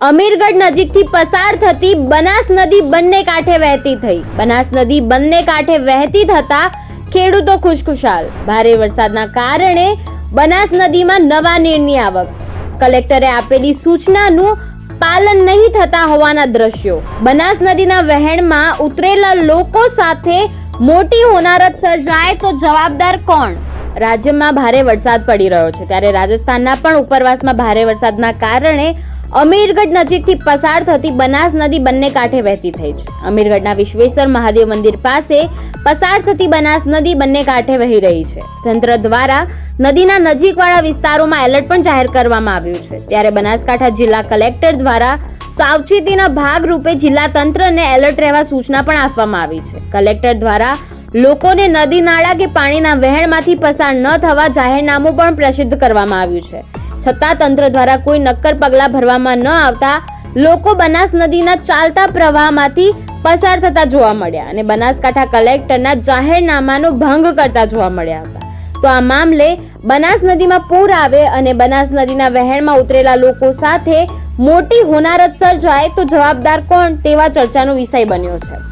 અમીરગઢ નજીકથી પસાર થતી બનાસ નદી બંને કાંઠે વહેતી થઈ. બનાસ નદી બંને કાંઠે વહેતી થતા ખેડૂતો ખુશખુશાલ. ભારે વરસાદના કારણે બનાસ નદીમાં નવા નીરની આવક. કલેક્ટરે આપેલી સૂચનાનું પાલન નહીં થતા હોવાના દ્રશ્યો. બનાસ નદીના વહેણમાં ઉતરેલા લોકો સાથે મોટી હોનારત સર્જાય તો જવાબદાર કોણ? રાજ્યમાં ભારે વરસાદ પડી રહ્યો છે ત્યારે રાજસ્થાનના પણ ઉપરવાસમાં ભારે વરસાદના કારણે અમીરગઢ નજીકથી પસાર થતી બનાસ નદી બંને કાંઠે વહેતી થઈ છે. અમીરગઢના વિશ્વેશ્વર મહાદેવ મંદિર પાસે પસાર થતી બનાસ નદી બંને કાંઠે વહી રહી છે. તંત્ર દ્વારા નદીના નજીકવાળા વિસ્તારોમાં એલર્ટ પણ જાહેર કરવામાં આવ્યું છે. ત્યારે બનાસકાંઠા જિલ્લા કલેક્ટર દ્વારા સાવચેતીના ભાગરૂપે જિલ્લા તંત્રને એલર્ટ રહેવા સૂચના પણ આપવામાં આવી છે. કલેક્ટર દ્વારા લોકોને નદી નાળા કે પાણીના વહેણમાંથી પસાર ન થવા જાહેરનામું પણ પ્રસિદ્ધ કરવામાં આવ્યું છે. છતાં તંત્ર દ્વારા કોઈ નક્કર પગલાં ભરવામાં ન આવતા લોકો બનાસ નદીના ચાલતા પ્રવાહમાંથી પસાર થતા જોવા મળ્યા અને બનાસકાંઠા કલેક્ટરના જાહેરનામાનો ભંગ કરતા જોવા મળ્યા હતા. તો આ મામલે બનાસ નદીમાં પૂર આવે અને બનાસ નદીના વહેણમાં ઉતરેલા લોકો સાથે મોટી હોનારત સર્જાય તો જવાબદાર કોણ તેવા ચર્ચાનો વિષય બન્યો છે.